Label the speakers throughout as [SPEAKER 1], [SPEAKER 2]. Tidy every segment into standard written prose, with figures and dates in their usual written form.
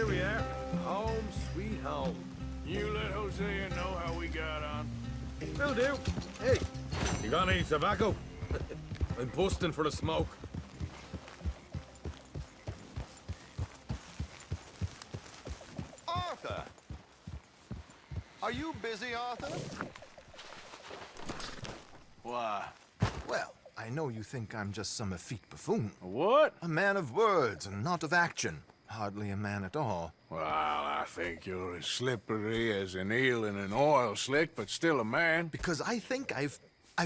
[SPEAKER 1] here we are. Home sweet home.
[SPEAKER 2] You let Hosea know how we got on.
[SPEAKER 1] Will do. Hey, you got any tobacco? I'm busting for the smoke.
[SPEAKER 3] Arthur! Are you busy, Arthur?
[SPEAKER 2] Why?
[SPEAKER 3] Well, I know you think I'm just some effete buffoon.
[SPEAKER 2] What?
[SPEAKER 3] A man of words and not of action. Hardly a man at all.
[SPEAKER 2] Well, I think you're as slippery as an eel in an oil slick, but still a man.
[SPEAKER 3] Because I think I've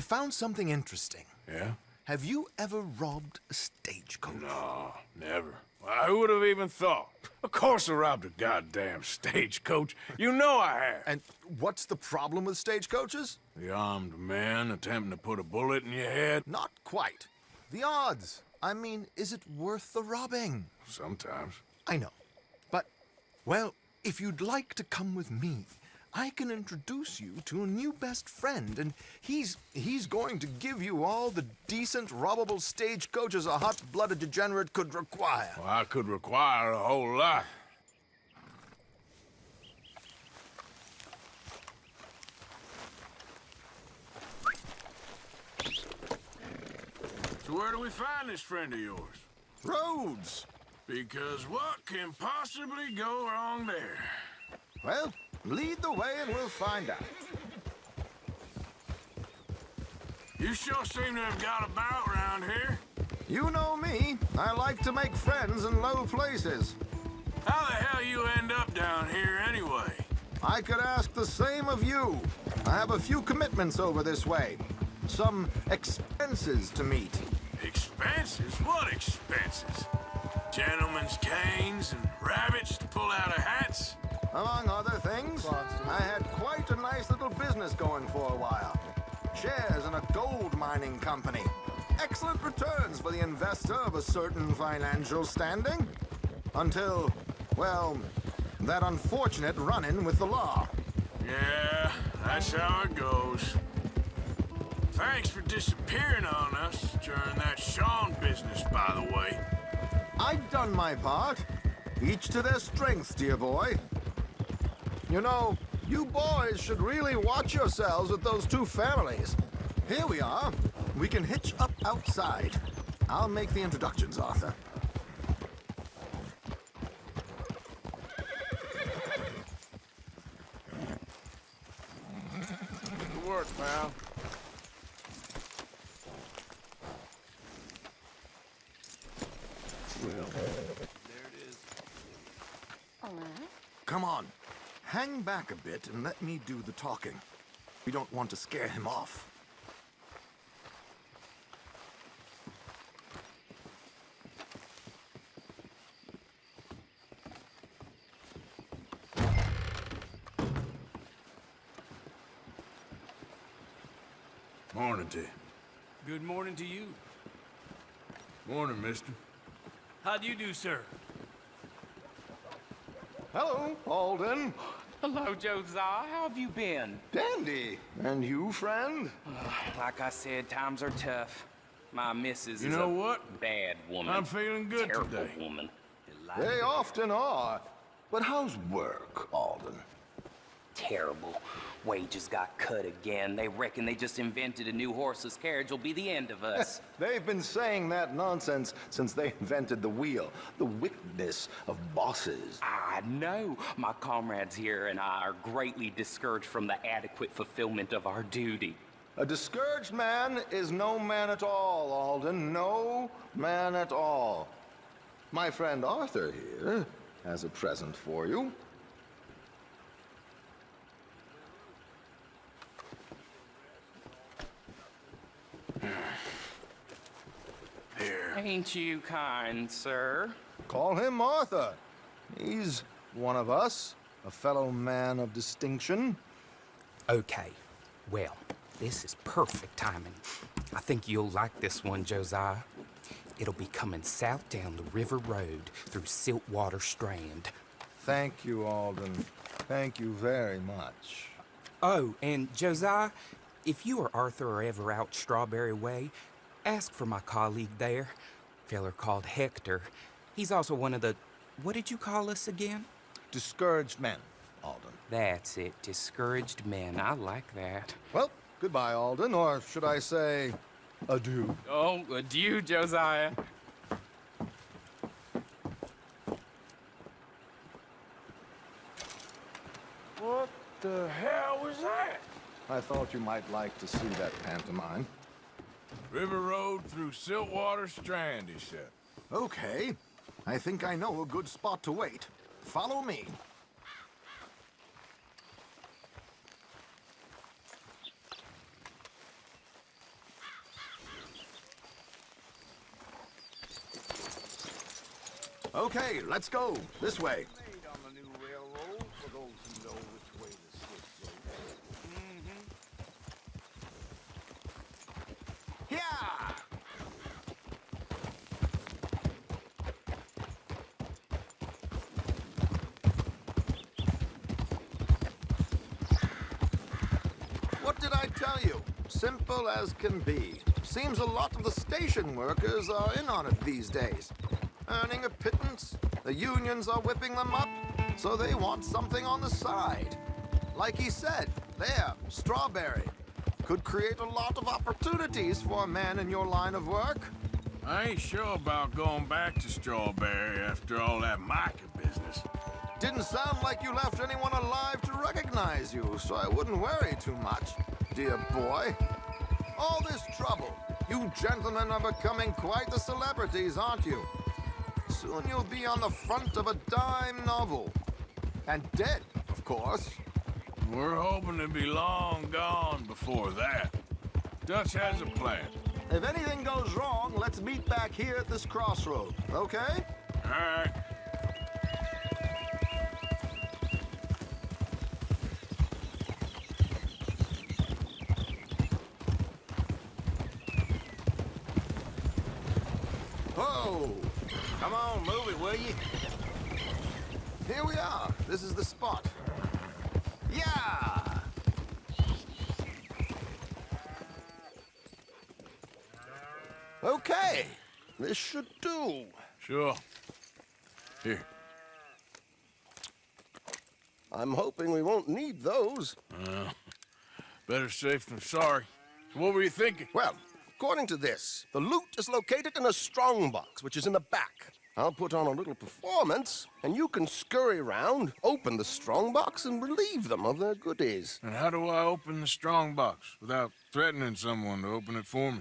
[SPEAKER 3] found something interesting.
[SPEAKER 2] Yeah?
[SPEAKER 3] Have you ever robbed a stagecoach?
[SPEAKER 2] No, never. Well, who would have even thought? Of course I robbed a goddamn stagecoach. You know I have.
[SPEAKER 3] And what's the problem with stagecoaches?
[SPEAKER 2] The armed man attempting to put a bullet in your head?
[SPEAKER 3] Not quite. The odds. I mean, is it worth the robbing?
[SPEAKER 2] Sometimes.
[SPEAKER 3] I know. But, well, if you'd like to come with me, I can introduce you to a new best friend, and he's going to give you all the decent, robbable stagecoaches a hot-blooded degenerate could require.
[SPEAKER 2] Well, I could require a whole lot. So where do we find this friend of yours?
[SPEAKER 3] Rhodes!
[SPEAKER 2] Because what can possibly go wrong there?
[SPEAKER 3] Well, lead the way and we'll find out.
[SPEAKER 2] You sure seem to have got about around here.
[SPEAKER 3] You know me. I like to make friends in low places.
[SPEAKER 2] How the hell you end up down here anyway?
[SPEAKER 3] I could ask the same of you. I have a few commitments over this way. Some expenses to meet.
[SPEAKER 2] Expenses? What expenses? Gentlemen's canes and rabbits to pull out of hats?
[SPEAKER 3] Among other things, I had quite a nice little business going for a while. Shares in a gold mining company. Excellent returns for the investor of a certain financial standing. Until, well, that unfortunate run-in with the law.
[SPEAKER 2] Yeah, that's how it goes. Thanks for disappearing on us during that Sean business, by the way.
[SPEAKER 3] I've done my part. Each to their strengths, dear boy. You know, you boys should really watch yourselves with those two families. Here we are. We can hitch up outside. I'll make the introductions, Arthur.
[SPEAKER 2] Good work, pal.
[SPEAKER 3] Come on. Hang back a bit and let me do the talking. We don't want to scare him off.
[SPEAKER 2] Morning to you.
[SPEAKER 4] Good morning to you.
[SPEAKER 2] Morning, mister.
[SPEAKER 4] How do you do, sir?
[SPEAKER 3] Hello, Alden.
[SPEAKER 5] Hello, Josiah. How have you been?
[SPEAKER 3] Dandy. And you, friend?
[SPEAKER 5] Like I said, times are tough. My missus
[SPEAKER 2] You
[SPEAKER 5] is
[SPEAKER 2] know
[SPEAKER 5] a
[SPEAKER 2] what?
[SPEAKER 5] bad woman.
[SPEAKER 2] I'm feeling good
[SPEAKER 5] Terrible
[SPEAKER 2] today.
[SPEAKER 5] woman.
[SPEAKER 3] They often are. But how's work, Alden?
[SPEAKER 5] Terrible. Wages got cut again. They reckon they just invented a new horseless carriage will be the end of us.
[SPEAKER 3] They've been saying that nonsense since they invented the wheel. The wickedness of bosses.
[SPEAKER 5] I know. My comrades here and I are greatly discouraged from the adequate fulfillment of our duty.
[SPEAKER 3] A discouraged man is no man at all, Alden. No man at all. My friend Arthur here has a present for you.
[SPEAKER 2] Here.
[SPEAKER 5] Ain't you kind, sir?
[SPEAKER 3] Call him Arthur. He's one of us, a fellow man of distinction.
[SPEAKER 6] Okay, well, this is perfect timing. I think you'll like this one, Josiah. It'll be coming south down the river road through Siltwater Strand.
[SPEAKER 3] Thank you, Alden. Thank you very much.
[SPEAKER 6] Oh, and Josiah, if you or Arthur are ever out Strawberry Way, ask for my colleague there, feller called Hector. He's also one of the what did you call us again?
[SPEAKER 3] Discouraged men, Alden.
[SPEAKER 6] That's it, discouraged men. I like that.
[SPEAKER 3] Well, goodbye, Alden, or should I say, adieu.
[SPEAKER 6] Oh, adieu, Josiah.
[SPEAKER 2] What the hell was that?
[SPEAKER 3] I thought you might like to see that pantomime.
[SPEAKER 2] River Road through Siltwater Strand, he said.
[SPEAKER 3] Okay. I think I know a good spot to wait. Follow me. Okay, let's go. This way.
[SPEAKER 7] On the new railroad, for those who know which way the switch goes.
[SPEAKER 3] Yeah! What did I tell you? Simple as can be. Seems a lot of the station workers are in on it these days. Earning a pittance, the unions are whipping them up, so they want something on the side. Like he said, there, Strawberry. Could create a lot of opportunities for a man in your line of work.
[SPEAKER 2] I ain't sure about going back to Strawberry after all that Micah business.
[SPEAKER 3] Didn't sound like you left anyone alive to recognize you, so I wouldn't worry too much, dear boy. All this trouble, you gentlemen are becoming quite the celebrities, aren't you? Soon you'll be on the front of a dime novel. And dead, of course.
[SPEAKER 2] We're hoping to be long gone before that. Dutch has a plan.
[SPEAKER 3] If anything goes wrong, let's meet back here at this crossroad, okay?
[SPEAKER 2] All right.
[SPEAKER 3] Whoa!
[SPEAKER 7] Come on, move it, will you?
[SPEAKER 3] Here we are. This is the spot. Yeah! Okay. This should do.
[SPEAKER 2] Sure. Here.
[SPEAKER 3] I'm hoping we won't need those.
[SPEAKER 2] Better safe than sorry. So what were you thinking?
[SPEAKER 8] Well, according to this, the loot is located in a strongbox, which is in the back. I'll put on a little performance, and you can scurry around, open the strongbox, and relieve them of their goodies.
[SPEAKER 2] And how do I open the strong box without threatening someone to open it for me?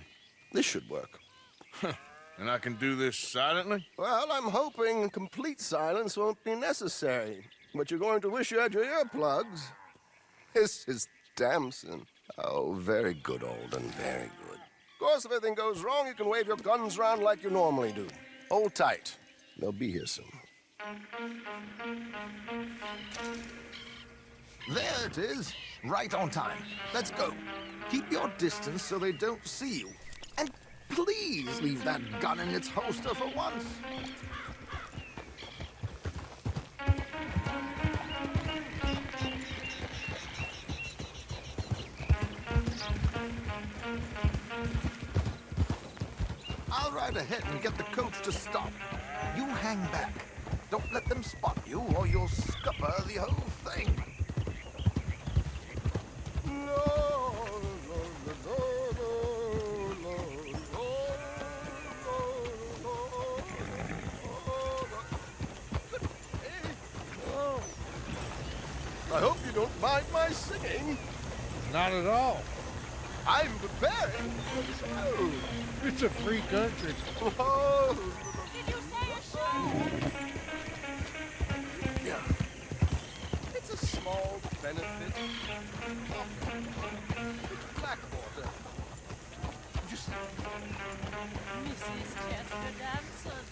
[SPEAKER 8] This should work.
[SPEAKER 2] And I can do this silently?
[SPEAKER 8] Well, I'm hoping complete silence won't be necessary. But you're going to wish you had your earplugs. This is Damson. Oh, very good, Alden, very good. Of course, if anything goes wrong, you can wave your guns around like you normally do. Hold tight. They'll be here soon.
[SPEAKER 3] There it is. Right on time. Let's go. Keep your distance so they don't see you. And please leave that gun in its holster for once. I'll ride ahead and get the coach to stop. You hang back. Don't let them spot you, or you'll scupper the whole thing.
[SPEAKER 8] I hope you don't mind my singing.
[SPEAKER 1] Not at all.
[SPEAKER 8] I'm preparing for the show.
[SPEAKER 1] It's a free country.
[SPEAKER 8] Oh.
[SPEAKER 9] Did you say a show?
[SPEAKER 8] Yeah. It's a small benefit. It's Blackwater. Just
[SPEAKER 9] Mrs. Chester Damson.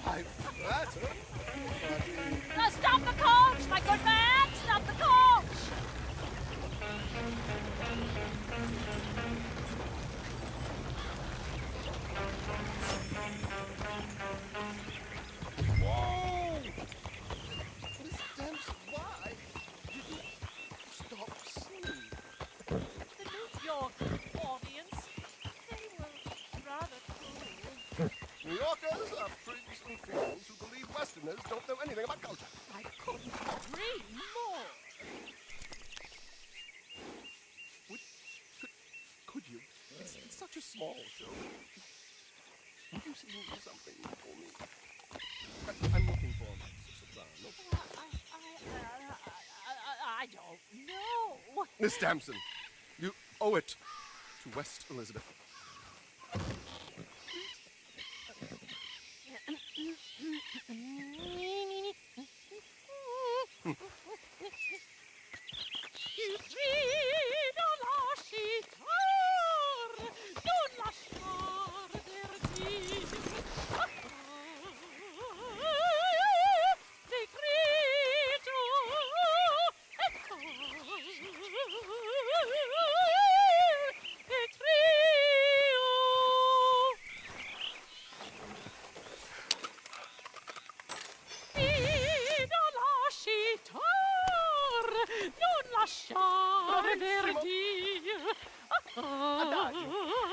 [SPEAKER 8] I flatter.
[SPEAKER 9] Now stop the coach, my good man! Stop the coach!
[SPEAKER 8] Whoa! Miss Dempsey, why did you stop singing?
[SPEAKER 9] The New York audience, they will
[SPEAKER 8] New Yorkers are prigs and fools who believe Westerners don't know anything about culture.
[SPEAKER 9] I couldn't agree more.
[SPEAKER 8] Could you? It's such a small show. Would you see something for me? I'm looking for a soprano.
[SPEAKER 9] I don't know.
[SPEAKER 8] Miss Damson, you owe it to West Elizabeth. Adagio.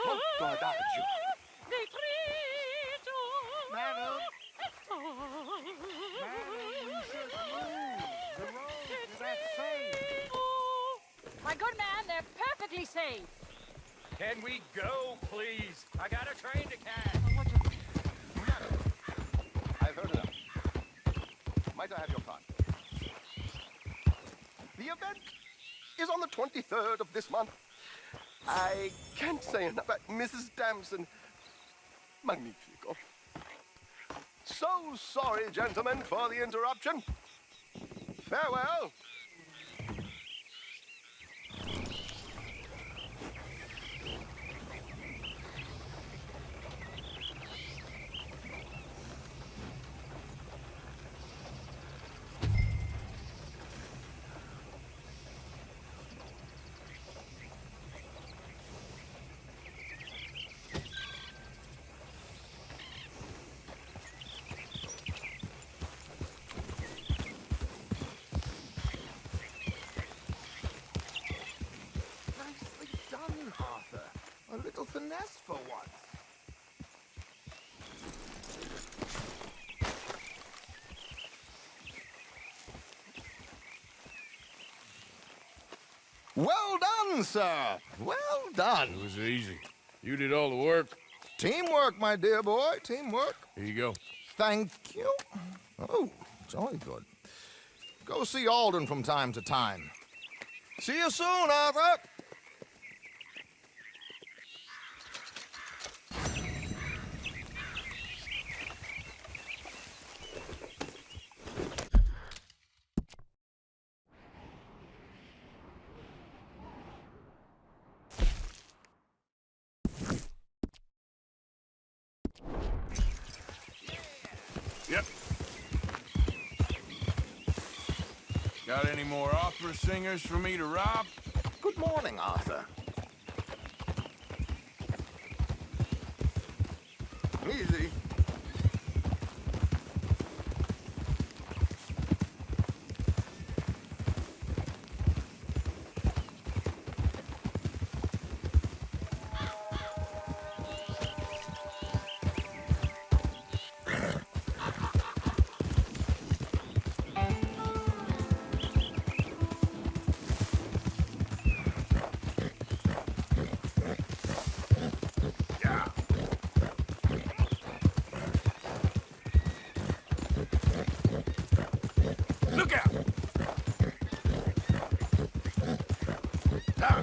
[SPEAKER 8] Molto adagio.
[SPEAKER 7] Madam, you should move. The road is at safe.
[SPEAKER 9] My good man, they're perfectly safe.
[SPEAKER 4] Can we go, please? I got a train to catch.
[SPEAKER 8] I've heard enough. Might I have your card? The event is on the 23rd of this month. I can't say enough about Mrs. Damson. Magnifico. So sorry, gentlemen, for the interruption. Farewell.
[SPEAKER 3] Nicely done, Arthur. A little finesse for once. Well done, sir. Well done.
[SPEAKER 1] It was easy. You did all the work.
[SPEAKER 3] Teamwork, my dear boy. Teamwork.
[SPEAKER 1] Here you go.
[SPEAKER 3] Thank you. Oh, jolly good. Go see Alden from time to time. See you soon, Arthur.
[SPEAKER 2] Yep. Got any more opera singers for me to rob?
[SPEAKER 3] Good morning, Arthur. Easy.
[SPEAKER 2] Look out! Ah.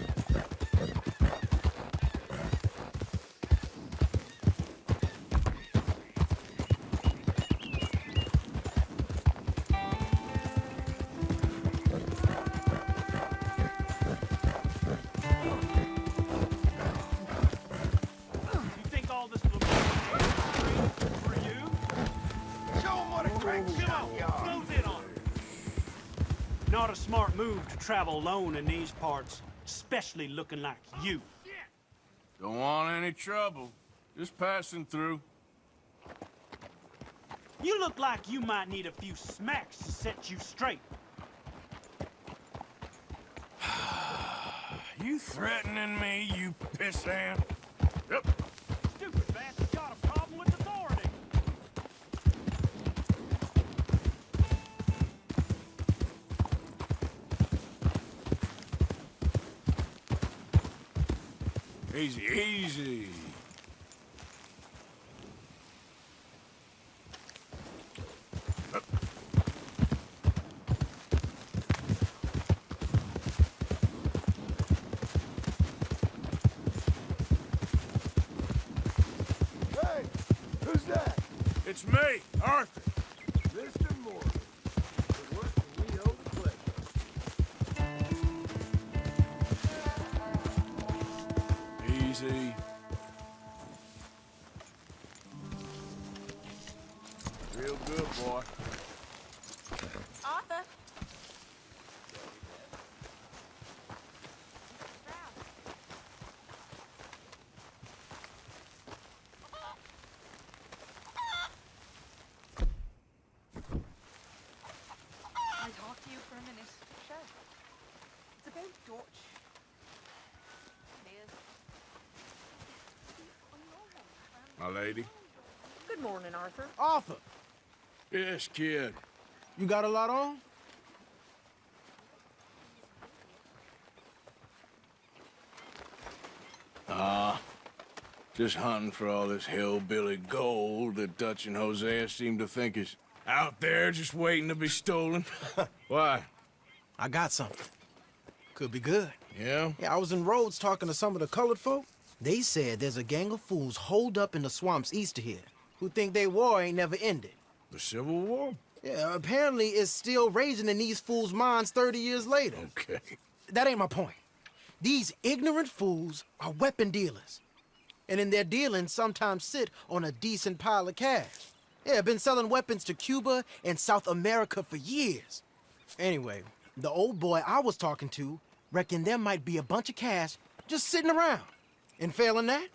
[SPEAKER 4] You think all this will be for you?
[SPEAKER 7] Show 'em what a crank shot you are.
[SPEAKER 4] Close in on it. Not a smart move to travel alone in these parts, especially looking like you.
[SPEAKER 2] Don't want any trouble. Just passing through.
[SPEAKER 4] You look like you might need a few smacks to set you straight.
[SPEAKER 2] You threatening me, you pissant? Yep.
[SPEAKER 4] Stupid bastard got a problem with authority.
[SPEAKER 2] Easy, easy.
[SPEAKER 3] Hey, who's that?
[SPEAKER 2] It's me, Arthur.
[SPEAKER 3] Mr. Morgan. The work we owe the pleasure.
[SPEAKER 2] Easy. Real good, boy.
[SPEAKER 9] Arthur.
[SPEAKER 10] Can I talk to you for a minute? Sure. It's about Dutch.
[SPEAKER 2] My lady.
[SPEAKER 10] Good morning, Arthur.
[SPEAKER 7] Arthur,
[SPEAKER 2] Yes, kid.
[SPEAKER 7] you got a lot on?
[SPEAKER 2] Just hunting for all this hillbilly gold that Dutch and Hosea seem to think is out there just waiting to be stolen. Why?
[SPEAKER 7] I got something. Could be good.
[SPEAKER 2] Yeah?
[SPEAKER 7] Yeah, I was in Rhodes talking to some of the colored folk. They said there's a gang of fools holed up in the swamps east of here who think their war ain't never ended.
[SPEAKER 2] The Civil War?
[SPEAKER 7] Yeah, apparently it's still raging in these fools' minds 30 years later.
[SPEAKER 2] Okay.
[SPEAKER 7] That ain't my point. These ignorant fools are weapon dealers. And in their dealings, sometimes sit on a decent pile of cash. Yeah, been selling weapons to Cuba and South America for years. Anyway, the old boy I was talking to reckoned there might be a bunch of cash just sitting around. And failing that,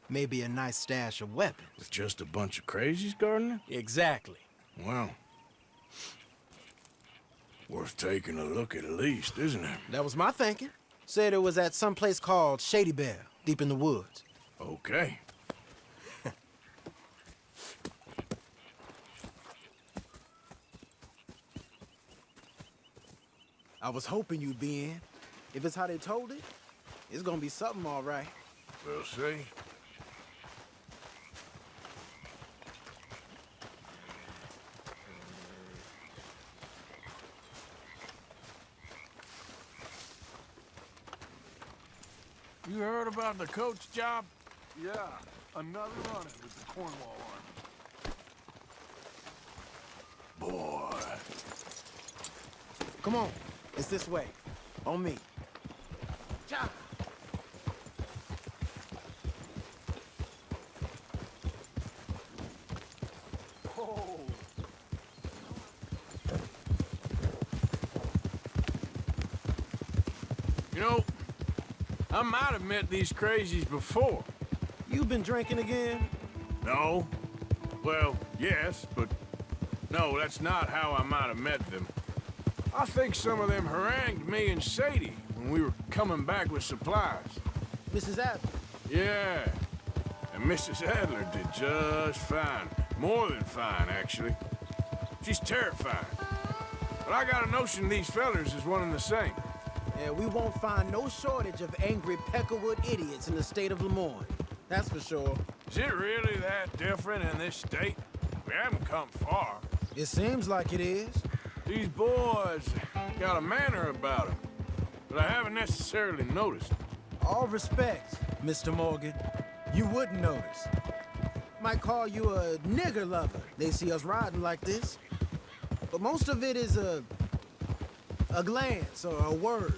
[SPEAKER 7] maybe a nice stash of weapons.
[SPEAKER 2] With just a bunch of crazies, Gardner?
[SPEAKER 7] Exactly.
[SPEAKER 2] Well, worth taking a look at least, isn't it?
[SPEAKER 7] That was my thinking. Said it was at some place called Shady Bear, deep in the woods.
[SPEAKER 2] Okay.
[SPEAKER 7] I was hoping you'd be in. If it's how they told it, it's gonna be something all right.
[SPEAKER 2] We'll see. You heard about the coach job?
[SPEAKER 3] Yeah, another running with the Cornwall Army.
[SPEAKER 2] Boy.
[SPEAKER 7] Come on, it's this way. On me. Ja.
[SPEAKER 3] Oh,
[SPEAKER 2] You know, I might have met these crazies before.
[SPEAKER 7] You been drinking again?
[SPEAKER 2] No. Well, yes, but no, that's not how I might have met them. I think some of them harangued me and Sadie when we were coming back with supplies.
[SPEAKER 7] Mrs. Adler.
[SPEAKER 2] Yeah. And Mrs. Adler did just fine. More than fine, actually. She's terrifying. But I got a notion these fellers is one and the same.
[SPEAKER 7] Yeah, we won't find no shortage of angry Peckerwood idiots in the state of Lemoyne. That's for sure.
[SPEAKER 2] Is it really that different in this state? We haven't come far.
[SPEAKER 7] It seems like it is.
[SPEAKER 2] These boys got a manner about them, but I haven't necessarily noticed.
[SPEAKER 7] All respect, Mr. Morgan. You wouldn't notice. Might call you a nigger lover. They see us riding like this. But most of it is a glance or a word.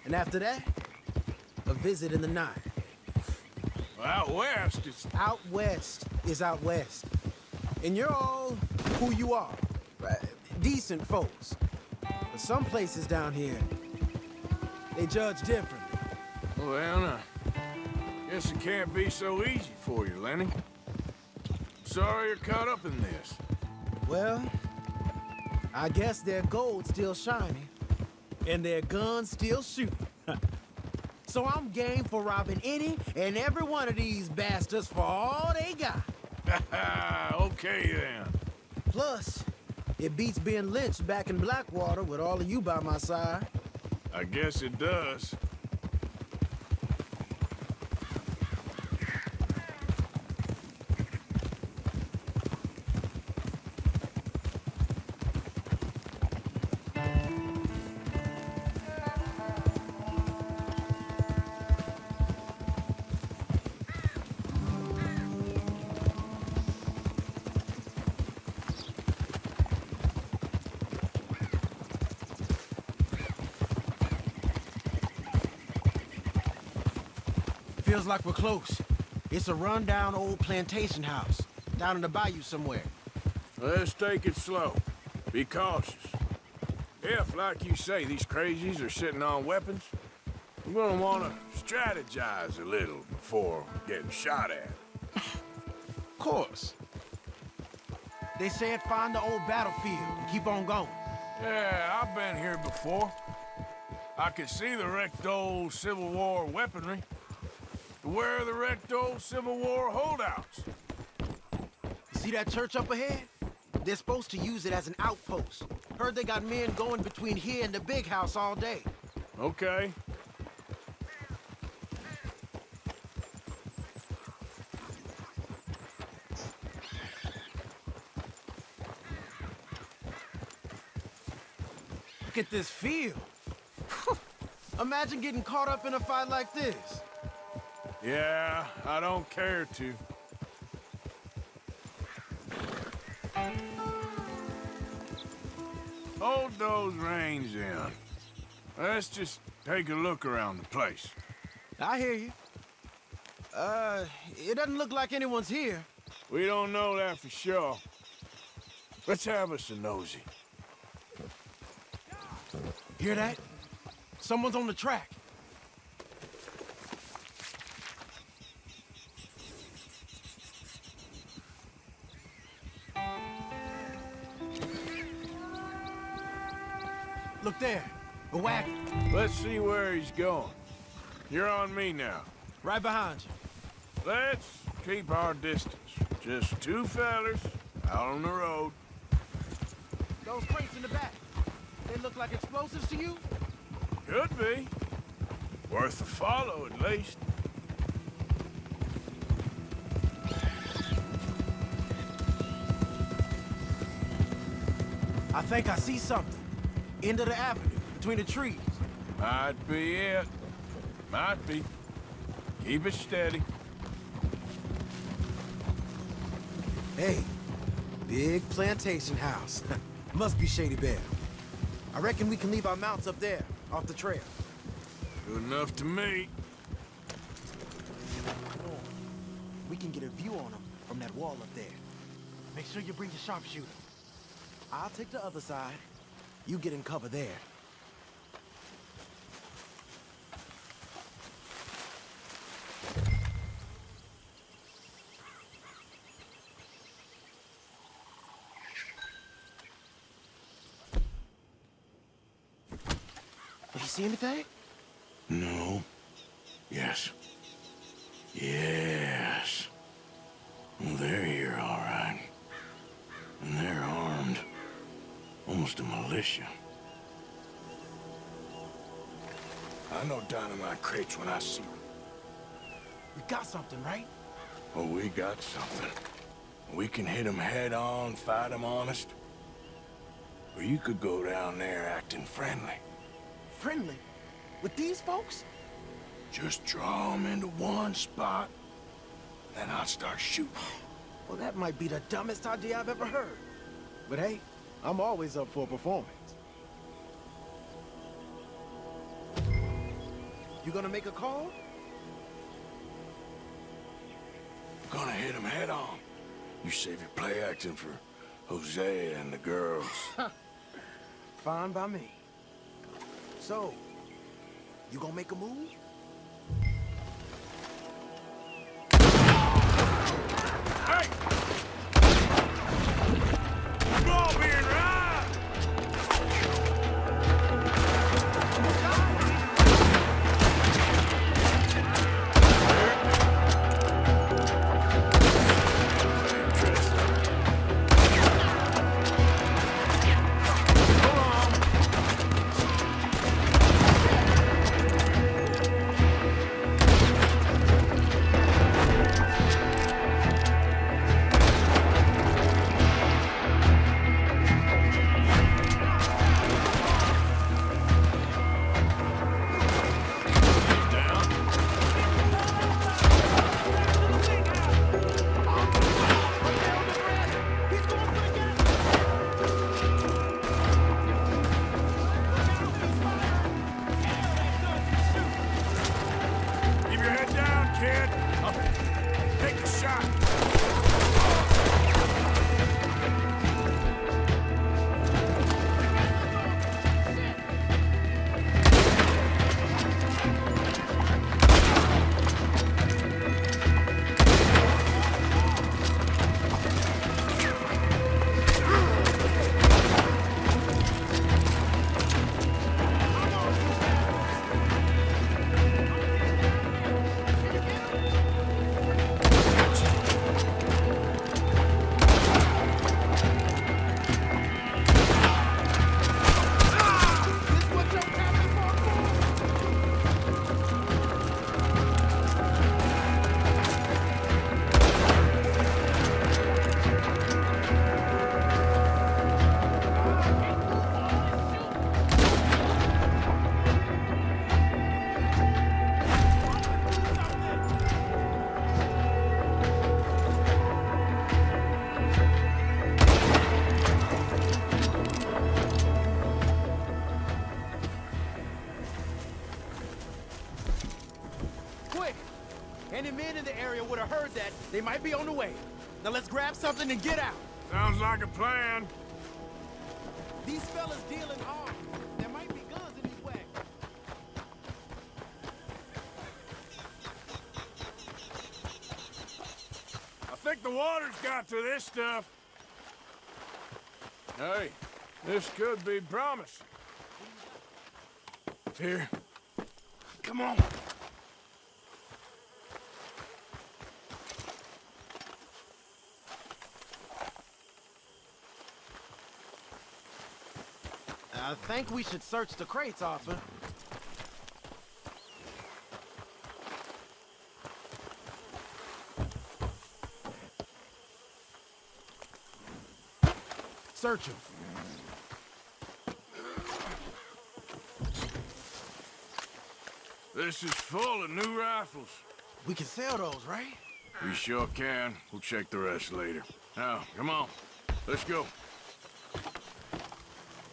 [SPEAKER 7] And after that, a visit in the night.
[SPEAKER 2] Well, out west, it's...
[SPEAKER 7] Out west is out west. And you're all who you are. Right? Decent folks. But some places down here, they judge differently.
[SPEAKER 2] Well, now, guess it can't be so easy for you, Lenny. Sorry you're caught up in this.
[SPEAKER 7] Well, I guess their gold's still shining, and their guns still shooting. So I'm game for robbing any and every one of these bastards for all they got.
[SPEAKER 2] Okay, then.
[SPEAKER 7] Plus, it beats being lynched back in Blackwater with all of you by my side.
[SPEAKER 2] I guess it does.
[SPEAKER 7] Feels like we're close. It's a rundown old plantation house, down in the bayou somewhere.
[SPEAKER 2] Let's take it slow. Be cautious. If, like you say, these crazies are sitting on weapons, we're gonna want to strategize a little before getting shot at.
[SPEAKER 7] Of course. They said find the old battlefield and keep on going.
[SPEAKER 2] Yeah, I've been here before. I could see the wrecked old Civil War weaponry. Where are the wrecked old Civil War holdouts?
[SPEAKER 7] See that church up ahead? They're supposed to use it as an outpost. Heard they got men going between here and the big house all day.
[SPEAKER 2] Okay.
[SPEAKER 7] Look at this field. Imagine getting caught up in a fight like this.
[SPEAKER 2] Yeah, I don't care to. Hold those reins in. Let's just take a look around the place.
[SPEAKER 7] I hear you. It doesn't look like anyone's here.
[SPEAKER 2] We don't know that for sure. Let's have us a nosy.
[SPEAKER 7] Hear that? Someone's on the track. Look there, a wagon.
[SPEAKER 2] Let's see where he's going. You're on me now.
[SPEAKER 7] Right behind you.
[SPEAKER 2] Let's keep our distance. Just two fellers out on the road.
[SPEAKER 7] Those crates in the back, they look like explosives to you?
[SPEAKER 2] Could be. Worth a follow, at least.
[SPEAKER 7] I think I see something. End of the avenue, between the trees.
[SPEAKER 2] Might be it. Might be. Keep it steady.
[SPEAKER 7] Hey, big plantation house. Must be Shady Bear. I reckon we can leave our mounts up there, off the trail.
[SPEAKER 2] Good enough to me.
[SPEAKER 7] We can get a view on them from that wall up there. Make sure you bring your sharpshooter. I'll take the other side. You get in cover there. Did you see anything?
[SPEAKER 2] No. Yes. Yes. Well, they're here, all right. And they're armed. Almost a militia. I know dynamite crates when I see them.
[SPEAKER 7] We got something, right?
[SPEAKER 2] Oh, we got something. We can hit them head on, fight them honest. Or you could go down there acting friendly.
[SPEAKER 7] Friendly? With these folks?
[SPEAKER 2] Just draw them into one spot, then I'll start shooting.
[SPEAKER 7] Well, that might be the dumbest idea I've ever heard. But hey, I'm always up for a performance. You gonna make a call?
[SPEAKER 2] Gonna hit them head on. You save your play acting for Jose and the girls.
[SPEAKER 7] Fine by me. So, you gonna make a move?
[SPEAKER 2] Hey! We're all being right! kid. Take a shot.
[SPEAKER 7] Quick! Any men in the area would have heard that. They might be on the way. Now let's grab something and get out.
[SPEAKER 2] Sounds like a plan.
[SPEAKER 7] These fellas dealing arms. There might be guns in these wagons.
[SPEAKER 2] I think the water's got to this stuff. Hey, this could be promise. Here. Come on.
[SPEAKER 7] I think we should search the crates, Arthur. Search them.
[SPEAKER 2] This is full of new rifles.
[SPEAKER 7] We can sell those, right?
[SPEAKER 2] We sure can. We'll check the rest later. Now, come on. Let's go.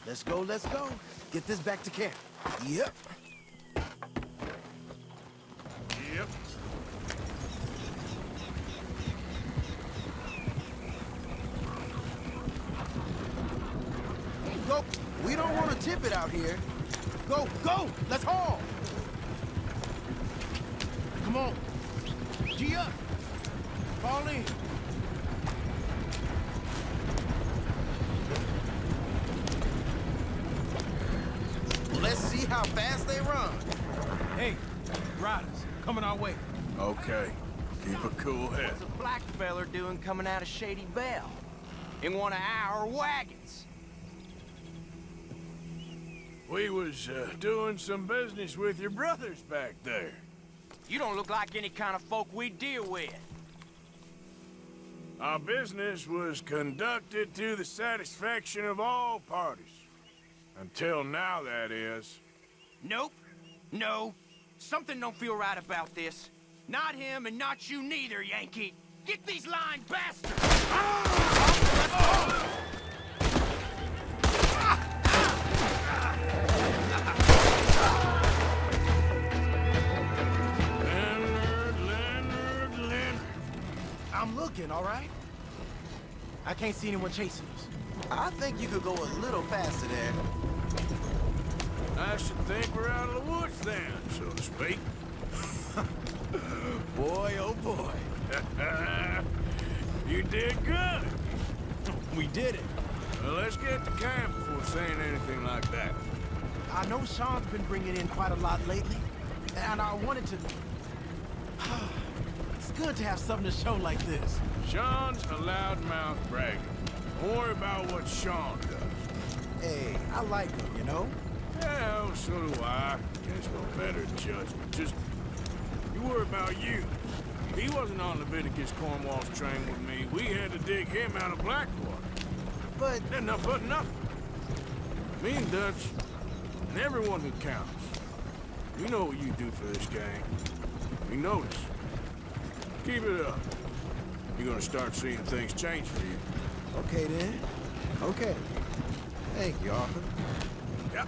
[SPEAKER 7] Let's go, let's go. Get this back to camp. Yep.
[SPEAKER 2] Yep.
[SPEAKER 7] Go. We don't want to tip it out here. Go, go. Let's haul. Come on. G up. Fall in. Let's see how fast they run. Hey, riders, coming our way.
[SPEAKER 2] Okay. Keep a cool head.
[SPEAKER 11] What's a black feller doing coming out of Shady Belle? In one of our wagons?
[SPEAKER 2] We was doing some business with your brothers back there.
[SPEAKER 11] You don't look like any kind of folk we deal with.
[SPEAKER 2] Our business was conducted to the satisfaction of all parties. Until now, that is.
[SPEAKER 11] Nope. No. Something don't feel right about this. Not him and not you neither, Yankee. Get these lying bastards!
[SPEAKER 2] Leonard.
[SPEAKER 7] I'm looking, all right? I can't see anyone chasing us. I think you could go a little faster there.
[SPEAKER 2] I should think we're out of the woods then, so to speak.
[SPEAKER 7] Boy, oh boy.
[SPEAKER 2] You did good.
[SPEAKER 7] We did it.
[SPEAKER 2] Well, let's get to camp before saying anything like that.
[SPEAKER 7] I know Sean's been bringing in quite a lot lately, and I wanted to... It's good to have something to show like this.
[SPEAKER 2] Sean's a loudmouth bragger. Don't worry about what Sean does.
[SPEAKER 7] Hey, I like him, you know?
[SPEAKER 2] Yeah, well, so do I. Guess no better judgment. Just, you worry about you. He wasn't on Leviticus Cornwall's train with me. We had to dig him out of Blackwater.
[SPEAKER 7] But...
[SPEAKER 2] Enough but nothing. Me and Dutch, and everyone who counts. We know what you do for this gang. We notice. Keep it up. You're gonna start seeing things change for you.
[SPEAKER 7] Okay, then. Okay. Thank you, Arthur.
[SPEAKER 2] Yep.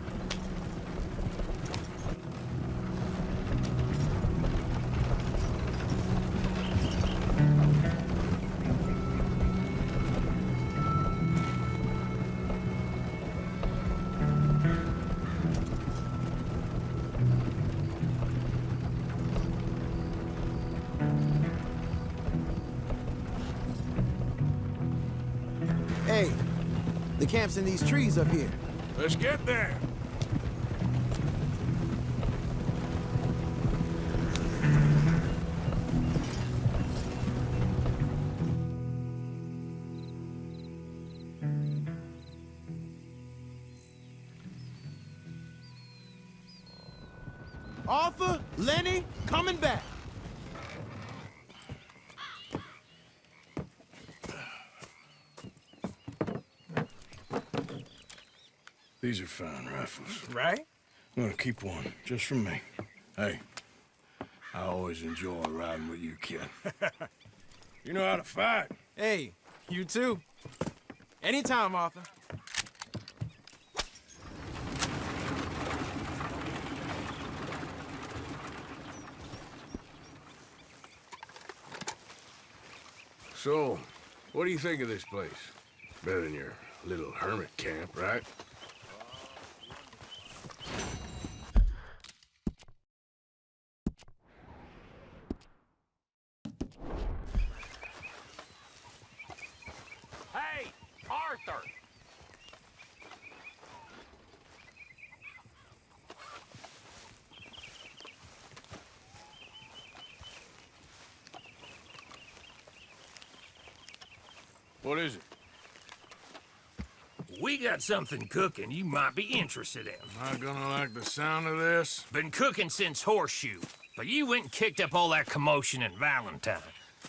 [SPEAKER 7] The camp's in these trees up here.
[SPEAKER 2] Let's get there.
[SPEAKER 7] Arthur, Lenny, coming back.
[SPEAKER 2] These are fine rifles.
[SPEAKER 7] Right?
[SPEAKER 2] I'm gonna keep one, just for me. Hey, I always enjoy riding with you, kid. You know how to fight.
[SPEAKER 7] Hey, you too. Anytime, Arthur.
[SPEAKER 2] So, what do you think of this place? Better than your little hermit camp, right?
[SPEAKER 11] Hey, Arthur!
[SPEAKER 2] What is it?
[SPEAKER 12] We got something cooking you might be interested in.
[SPEAKER 2] Am I gonna like the sound of this?
[SPEAKER 12] Been cooking since Horseshoe, but you went and kicked up all that commotion in Valentine.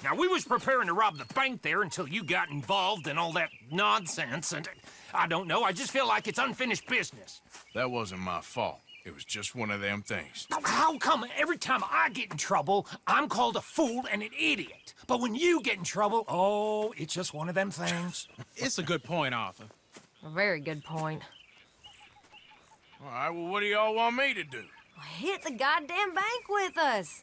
[SPEAKER 12] Now, we was preparing to rob the bank there until you got involved in all that nonsense, and I don't know, I just feel like it's unfinished business.
[SPEAKER 2] That wasn't my fault. It was just one of them things.
[SPEAKER 12] How come every time I get in trouble, I'm called a fool and an idiot? But when you get in trouble, oh, it's just one of them things.
[SPEAKER 7] It's a good point, Arthur.
[SPEAKER 9] A very good point.
[SPEAKER 2] All right, well, what do y'all want me to do?
[SPEAKER 9] Hit the goddamn bank with us.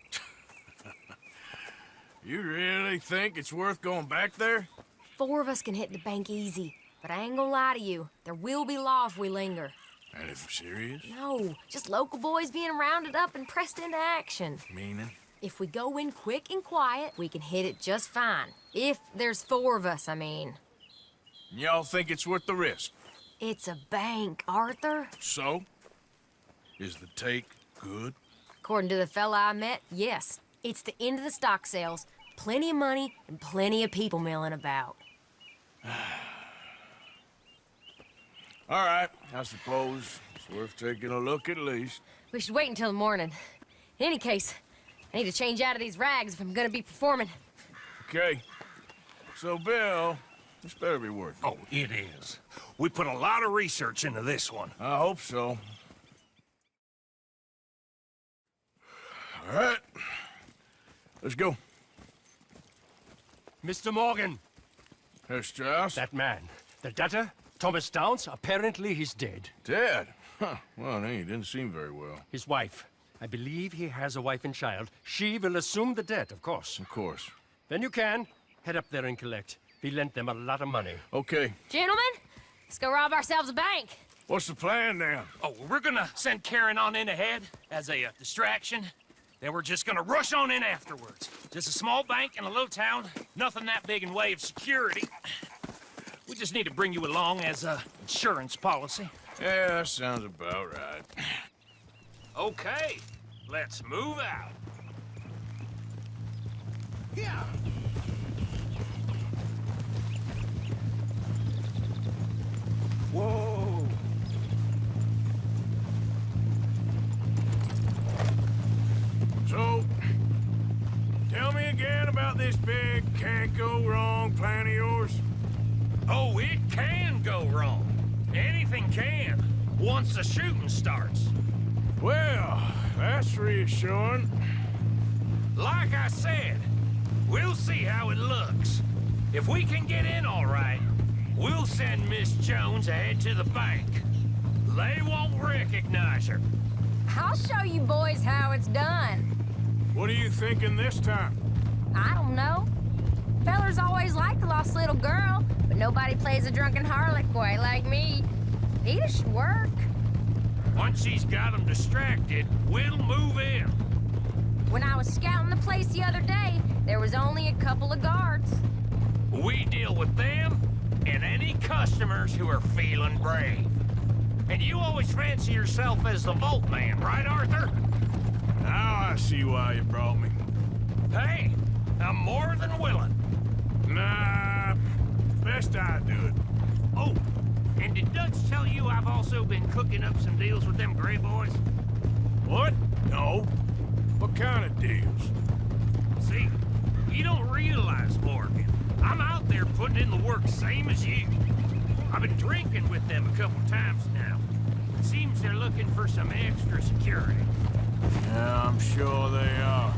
[SPEAKER 2] You really think it's worth going back there?
[SPEAKER 9] 4 of us can hit the bank easy. But I ain't gonna lie to you. There will be law if we linger.
[SPEAKER 2] Anything serious?
[SPEAKER 9] No, just local boys being rounded up and pressed into action.
[SPEAKER 2] Meaning?
[SPEAKER 9] If we go in quick and quiet, we can hit it just fine. If there's 4 of us, I mean.
[SPEAKER 2] Y'all think it's worth the risk?
[SPEAKER 9] It's a bank, Arthur.
[SPEAKER 2] So? Is the take good?
[SPEAKER 9] According to the fella I met, yes. It's the end of the stock sales. Plenty of money and plenty of people milling about.
[SPEAKER 2] All right, I suppose it's worth taking a look at least.
[SPEAKER 9] We should wait until the morning. In any case, I need to change out of these rags if I'm gonna be performing.
[SPEAKER 2] Okay. So, Bill, this better be worth it.
[SPEAKER 12] Oh, it is. We put a lot of research into this one.
[SPEAKER 2] I hope so. All right. Let's go.
[SPEAKER 13] Mr. Morgan.
[SPEAKER 2] Herr Strauss?
[SPEAKER 13] That man. The debtor, Thomas Downs, apparently he's dead.
[SPEAKER 2] Dead? Huh. Well, he didn't seem very well.
[SPEAKER 13] His wife. I believe he has a wife and child. She will assume the debt, of course.
[SPEAKER 2] Of course.
[SPEAKER 13] Then you can head up there and collect. We lent them a lot of money.
[SPEAKER 2] Okay.
[SPEAKER 9] Gentlemen, let's go rob ourselves a bank.
[SPEAKER 2] What's the plan, then?
[SPEAKER 12] Oh, we're gonna send Karen on in ahead as a distraction. Then we're just gonna rush on in afterwards. Just a small bank in a little town. Nothing that big in way of security. We just need to bring you along as a insurance policy.
[SPEAKER 2] Yeah, that sounds about right.
[SPEAKER 12] Okay, let's move out.
[SPEAKER 7] Yeah. Whoa.
[SPEAKER 2] So, tell me again about this big can't-go-wrong plan of yours.
[SPEAKER 12] Oh, it can go wrong. Anything can, once the shooting starts.
[SPEAKER 2] Well, that's reassuring.
[SPEAKER 12] Like I said, we'll see how it looks. If we can get in all right, we'll send Miss Jones ahead to the bank. They won't recognize her.
[SPEAKER 9] I'll show you boys how it's done.
[SPEAKER 2] What are you thinking this time?
[SPEAKER 9] I don't know. Fellers always liked the lost little girl, but nobody plays a drunken harlot quite like me. It should work.
[SPEAKER 12] Once she's got them distracted, we'll move in.
[SPEAKER 9] When I was scouting the place the other day, there was only a couple of guards.
[SPEAKER 12] We deal with them, and any customers who are feeling brave. And you always fancy yourself as the Vault Man, right, Arthur?
[SPEAKER 2] Now I see why you brought me.
[SPEAKER 12] Hey, I'm more than willing.
[SPEAKER 2] Nah, best I do it.
[SPEAKER 12] Oh, and did Dutch tell you I've also been cooking up some deals with them Grey Boys?
[SPEAKER 2] What? No. What kind of deals?
[SPEAKER 12] See, you don't realize, Morgan. I'm out there putting in the work same as you. I've been drinking with them a couple times now. Seems they're looking for some extra security.
[SPEAKER 2] Yeah, I'm sure they are.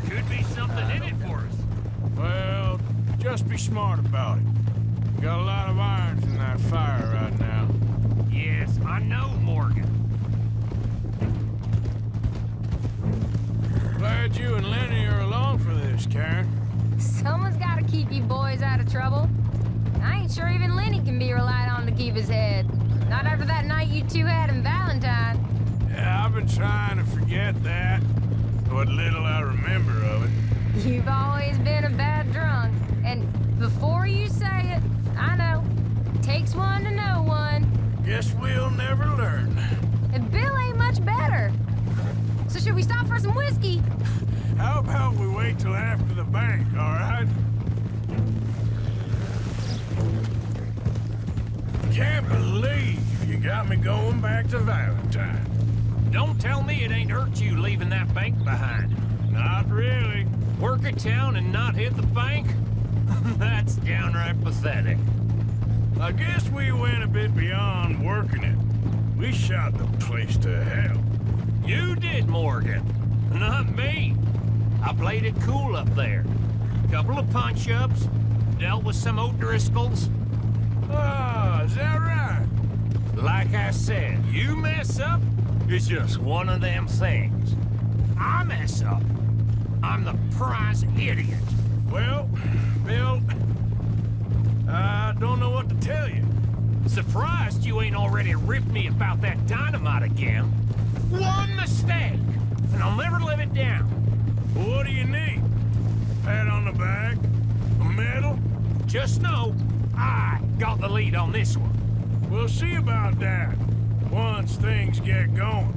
[SPEAKER 12] Could be something in it for us.
[SPEAKER 2] Well, just be smart about it. We got a lot of irons in that fire right now.
[SPEAKER 12] Yes, I know, Morgan.
[SPEAKER 2] Glad you and Lenny are along for this, Karen.
[SPEAKER 9] Someone's gotta keep you boys out of trouble. I ain't sure even Lenny can be relied on to keep his head. Not after that night you two had in Valentine.
[SPEAKER 2] Yeah, I've been trying to forget that. What little I remember of it.
[SPEAKER 9] You've always been a bad drunk. And before you say it, I know. Takes one to know one.
[SPEAKER 2] Guess we'll never learn.
[SPEAKER 9] And Bill ain't much better. So should we stop for some whiskey?
[SPEAKER 2] How about we wait till after the bank, all right? Can't believe you got me going back to Valentine.
[SPEAKER 12] Don't tell me it ain't hurt you leaving that bank behind.
[SPEAKER 2] Not really.
[SPEAKER 12] Work a town and not hit the bank? That's downright pathetic.
[SPEAKER 2] I guess we went a bit beyond working it. We shot the place to hell.
[SPEAKER 12] You did, Morgan. Not me. I played it cool up there. Couple of punch-ups, dealt with some O'Driscolls.
[SPEAKER 2] Ah, is that right?
[SPEAKER 12] Like I said, you mess up, it's just one of them things. I mess up, I'm the prize idiot.
[SPEAKER 2] Well, Bill, I don't know what to tell you.
[SPEAKER 12] Surprised you ain't already ripped me about that dynamite again. One mistake, and I'll never live it down.
[SPEAKER 2] What do you need? Pat on the back? A medal?
[SPEAKER 12] Just know, I got the lead on this one.
[SPEAKER 2] We'll see about that once things get going.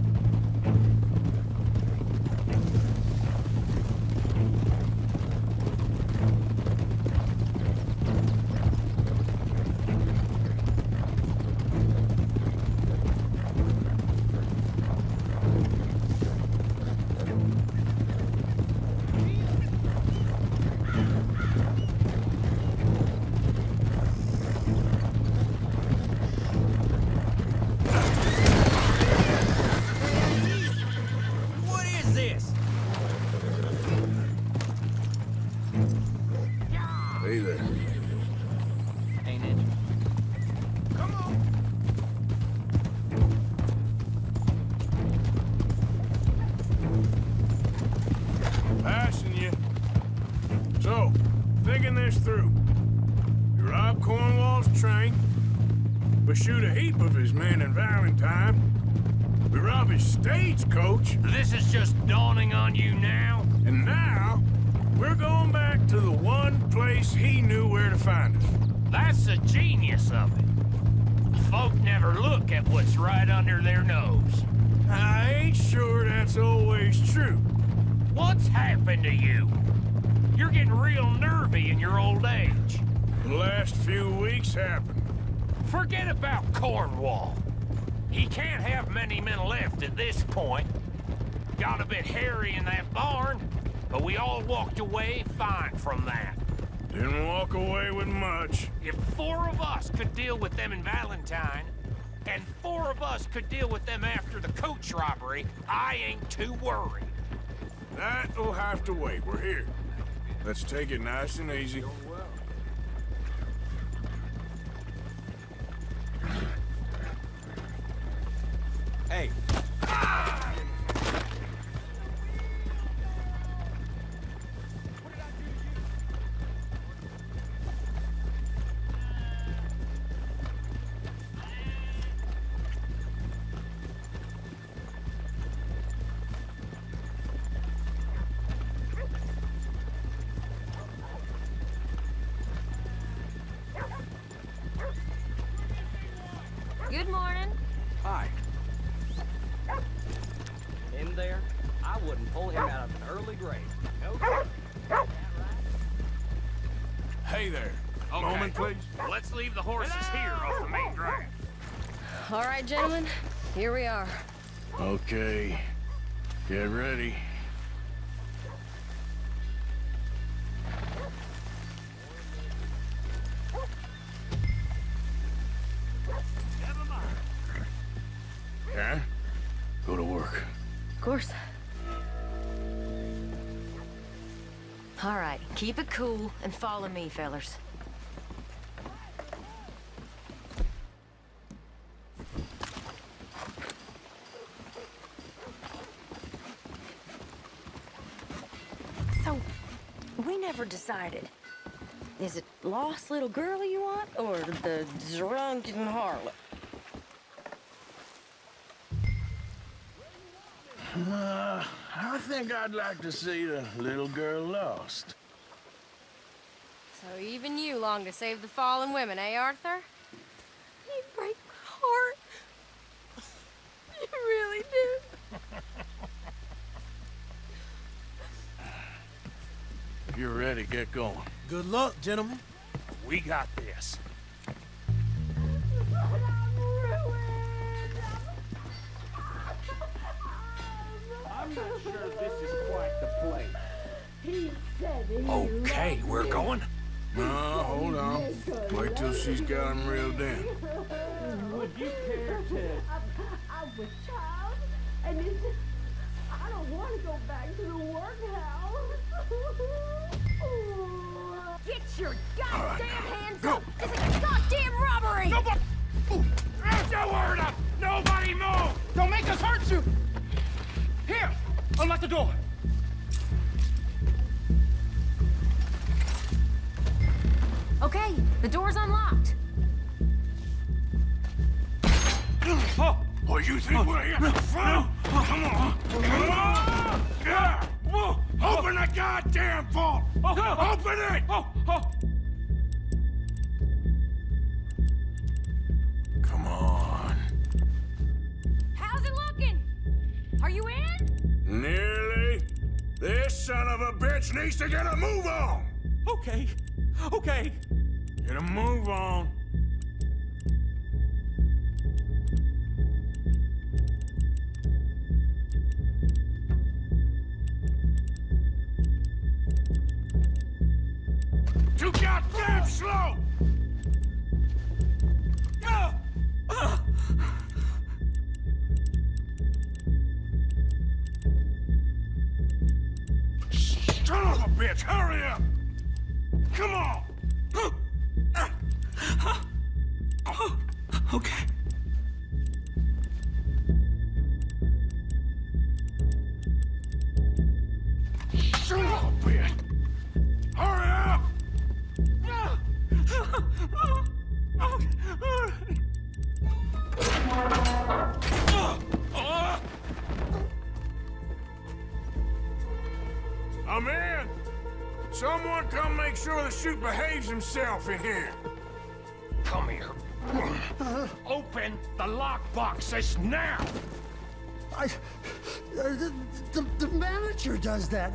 [SPEAKER 2] Hey there.
[SPEAKER 11] Ain't it?
[SPEAKER 2] Come on. Passing you. So, thinking this through. We rob Cornwall's train. We shoot a heap of his men in Valentine. We rob his stagecoach.
[SPEAKER 12] This is just dawning on you now?
[SPEAKER 2] And now, we're going back to the one place he knew where to find us.
[SPEAKER 12] That's the genius of it. Folk never look at what's right under their nose.
[SPEAKER 2] I ain't sure that's always true.
[SPEAKER 12] What's happened to you? You're getting real nervy in your old age.
[SPEAKER 2] The last few weeks happened.
[SPEAKER 12] Forget about Cornwall. He can't have many men left at this point. Got a bit hairy in that barn, but we all walked away fine from that.
[SPEAKER 2] Didn't walk away with much.
[SPEAKER 12] If 4 of us could deal with them in Valentine, and 4 of us could deal with them after the coach robbery, I ain't too worried.
[SPEAKER 2] That'll have to wait. We're here. Let's take it nice and easy.
[SPEAKER 11] Hey.
[SPEAKER 12] grade.
[SPEAKER 2] Hey there.
[SPEAKER 12] Okay.
[SPEAKER 2] Moment, please.
[SPEAKER 12] Let's leave the horses here off the main drag.
[SPEAKER 9] All right, gentlemen, here we are.
[SPEAKER 2] Okay. Get ready. Karen, go to work.
[SPEAKER 9] Of course. All right, keep it cool and follow me, fellers. So, we never decided. Is it lost little girl you want, or the drunken harlot?
[SPEAKER 2] I think I'd like to see the little girl lost.
[SPEAKER 9] So even you long to save the fallen women, eh, Arthur? You break my heart. You really do.
[SPEAKER 2] If you're ready, get going.
[SPEAKER 7] Good luck, gentlemen.
[SPEAKER 12] We got this.
[SPEAKER 11] I'm not sure this is quite the place.
[SPEAKER 12] Okay, we're going.
[SPEAKER 2] No, hold on. Wait till she's got him reeled in.
[SPEAKER 11] Would you care to...
[SPEAKER 10] I'm with child, and I don't want to go back to the workhouse.
[SPEAKER 9] Get your goddamn hands up! This is a goddamn robbery!
[SPEAKER 12] Nobody! No word up! Nobody move!
[SPEAKER 11] Don't make us hurt you! Here, unlock the door.
[SPEAKER 9] Okay, the door's unlocked.
[SPEAKER 2] Oh, you think we're here for fun? Come on! Come on! Yeah! Open the goddamn vault! Open it! Come on.
[SPEAKER 9] How's it looking? Are you in?
[SPEAKER 2] Nearly. This son of a bitch needs to get a move on!
[SPEAKER 11] Okay.
[SPEAKER 2] Get a move on. Too goddamn slow! Son of a bitch, hurry up! Come on!
[SPEAKER 11] Okay.
[SPEAKER 2] Son of a bitch! Hurry up! I'm in! Someone come make sure the chute behaves himself in here.
[SPEAKER 12] Come here. Open the lockboxes now!
[SPEAKER 11] The manager does that.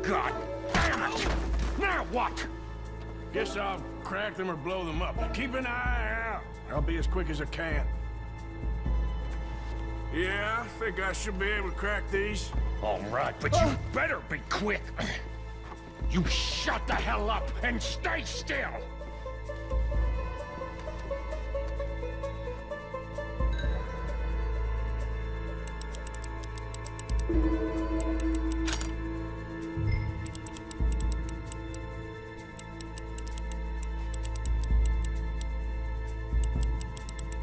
[SPEAKER 12] God damn it! Now what?
[SPEAKER 2] Guess I'll crack them or blow them up. Keep an eye out. I'll be as quick as I can. Yeah, I think I should be able to crack these.
[SPEAKER 12] All right, but you better be quick. You shut the hell up and stay still!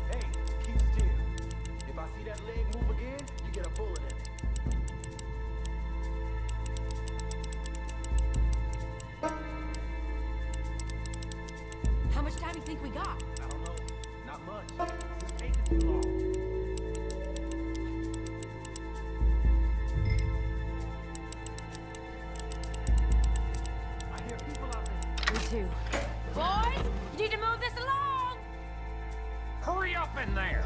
[SPEAKER 11] Hey, keep still. If I see that leg move again, you get a bullet in it.
[SPEAKER 9] How much time do you think we got?
[SPEAKER 11] I don't know. Not much. It's taking too long. I hear people out there.
[SPEAKER 9] Me too. Boys, you need to move this along!
[SPEAKER 12] Hurry up in there!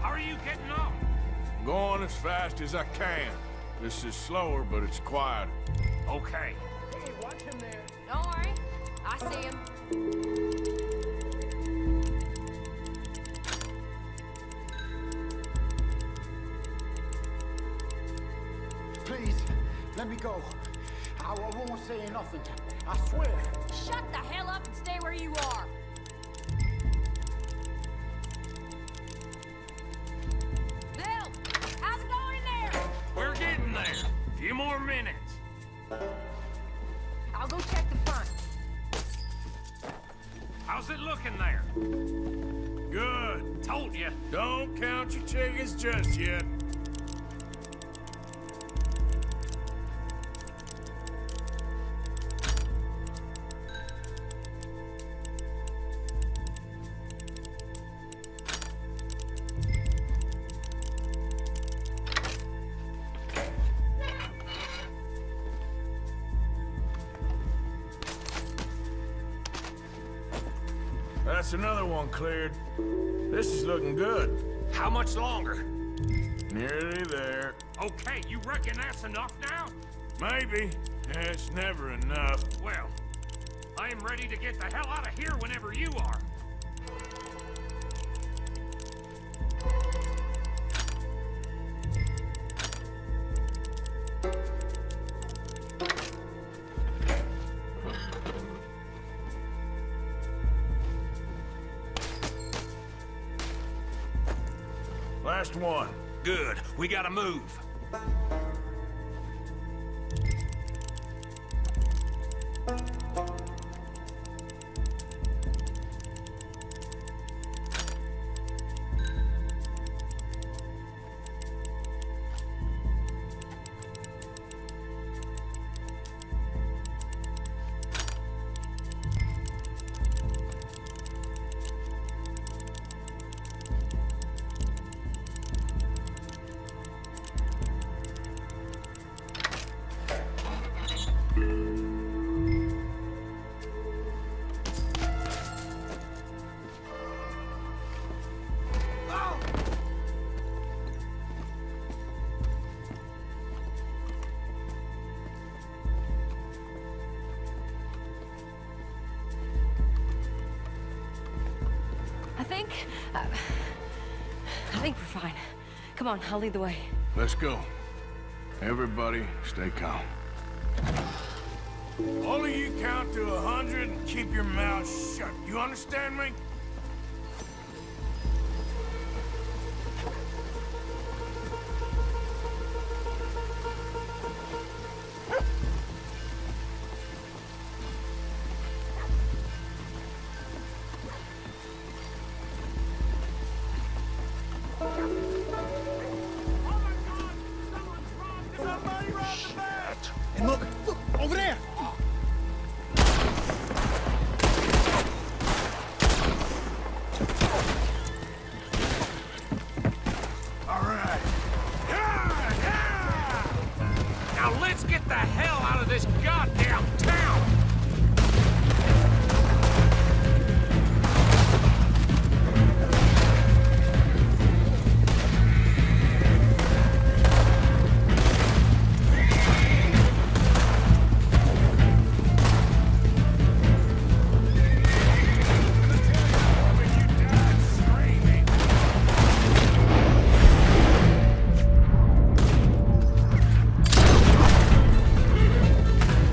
[SPEAKER 12] How are you getting on?
[SPEAKER 2] Going as fast as I can. This is slower, but it's quiet.
[SPEAKER 12] Okay.
[SPEAKER 9] Don't worry. I see him.
[SPEAKER 14] Please, let me go. I won't say nothing. I swear.
[SPEAKER 9] Shut the hell up and stay where you are. Bill, how's it going in there?
[SPEAKER 12] We're getting there. A few more minutes.
[SPEAKER 9] I'll go check the front.
[SPEAKER 12] How's it looking there?
[SPEAKER 2] Good.
[SPEAKER 12] Told you.
[SPEAKER 2] Don't count your chickens just yet. That's another one cleared. This is looking good.
[SPEAKER 12] How much longer?
[SPEAKER 2] Nearly there.
[SPEAKER 12] Okay, you reckon that's enough now?
[SPEAKER 2] Maybe. It's never enough.
[SPEAKER 12] Well, I am ready to get the hell out of here whenever you are.
[SPEAKER 2] Last one.
[SPEAKER 12] Good. We gotta move.
[SPEAKER 9] I think we're fine. Come on, I'll lead the way.
[SPEAKER 2] Let's go. Everybody, stay calm. All of you count to 100 and keep your mouth shut. You understand me?
[SPEAKER 7] And look, over there!
[SPEAKER 2] All right.
[SPEAKER 12] Now let's get the hell out of this goddamn town!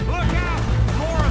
[SPEAKER 12] Look out! More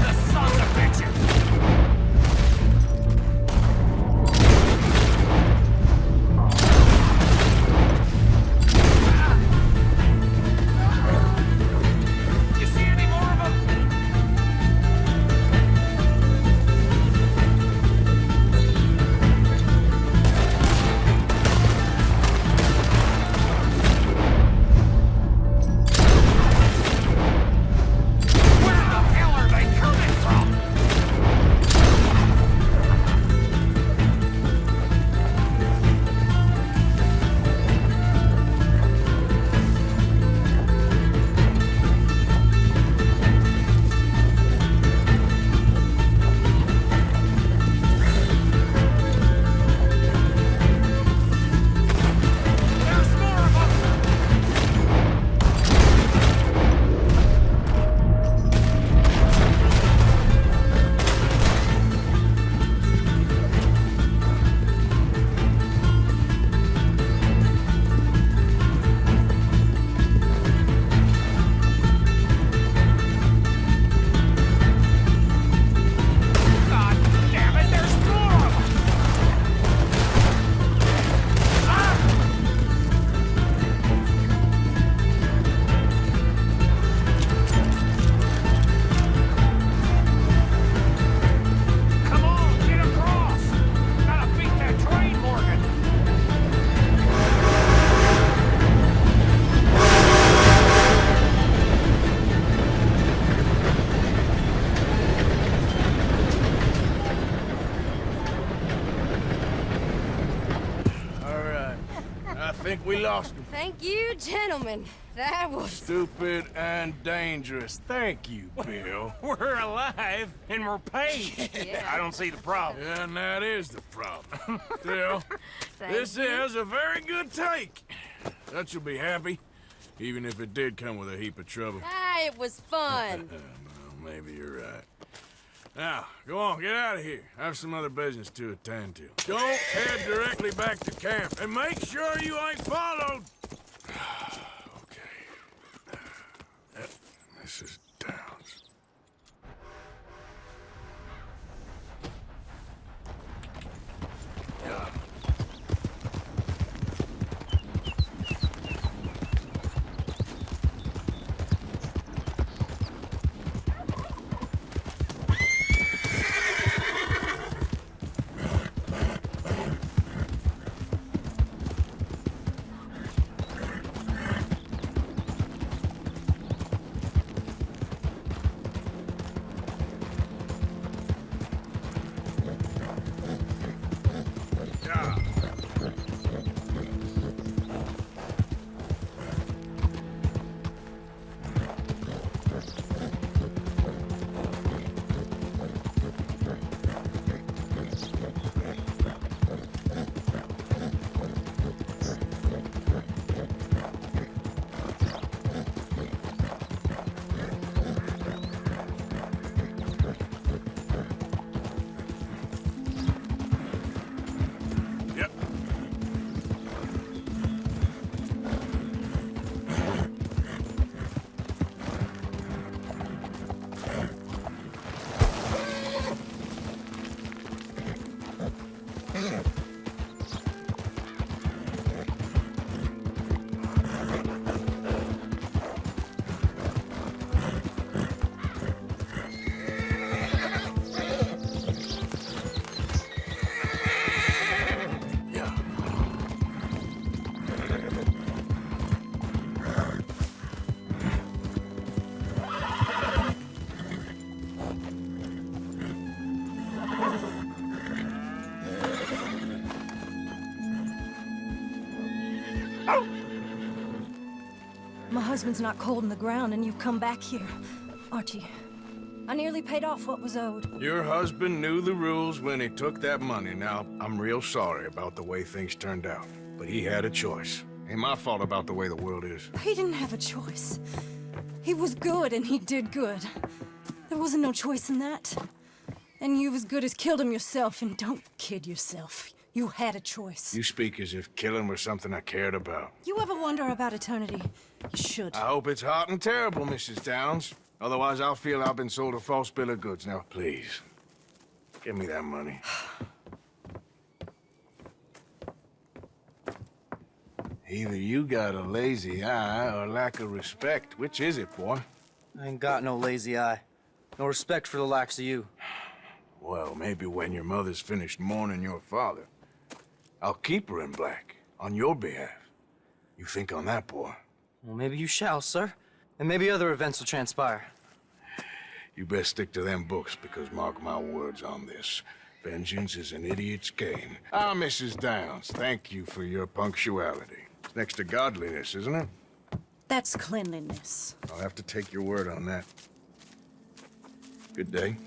[SPEAKER 2] Austin.
[SPEAKER 9] Thank you, gentlemen. That was...
[SPEAKER 2] Stupid and dangerous. Thank you, Bill.
[SPEAKER 12] We're alive and we're paid.
[SPEAKER 9] Yeah.
[SPEAKER 12] I don't see the problem.
[SPEAKER 2] And that is the problem. Still,
[SPEAKER 9] Thank
[SPEAKER 2] this
[SPEAKER 9] you.
[SPEAKER 2] is a very good take. That you'll be happy, even if it did come with a heap of trouble.
[SPEAKER 9] Ah, it was fun.
[SPEAKER 2] Well, maybe you're right. Now, go on, get out of here. I have some other business to attend to. Don't head directly back to camp, and make sure you ain't followed. Okay. Mrs. Downs. Yeah.
[SPEAKER 15] My husband's not cold in the ground, and you've come back here. Archie, I nearly paid off what was owed.
[SPEAKER 2] Your husband knew the rules when he took that money. Now, I'm real sorry about the way things turned out. But he had a choice. Ain't my fault about the way the world is.
[SPEAKER 15] He didn't have a choice. He was good, and he did good. There wasn't no choice in that. And you've as good as killed him yourself, and don't kid yourself. You had a choice.
[SPEAKER 2] You speak as if killing was something I cared about.
[SPEAKER 15] You ever wonder about eternity? You should.
[SPEAKER 2] I hope it's hot and terrible, Mrs. Downs. Otherwise, I'll feel I've been sold a false bill of goods. Now, please, give me that money. Either you got a lazy eye or lack of respect. Which is it, boy?
[SPEAKER 16] I ain't got no lazy eye. No respect for the likes of you.
[SPEAKER 2] Well, maybe when your mother's finished mourning your father, I'll keep her in black, on your behalf. You think on that, boy?
[SPEAKER 16] Well, maybe you shall, sir. And maybe other events will transpire.
[SPEAKER 2] You best stick to them books, because mark my words on this. Vengeance is an idiot's game. Ah, Mrs. Downs, thank you for your punctuality. It's next to godliness, isn't it?
[SPEAKER 15] That's cleanliness.
[SPEAKER 2] I'll have to take your word on that. Good day.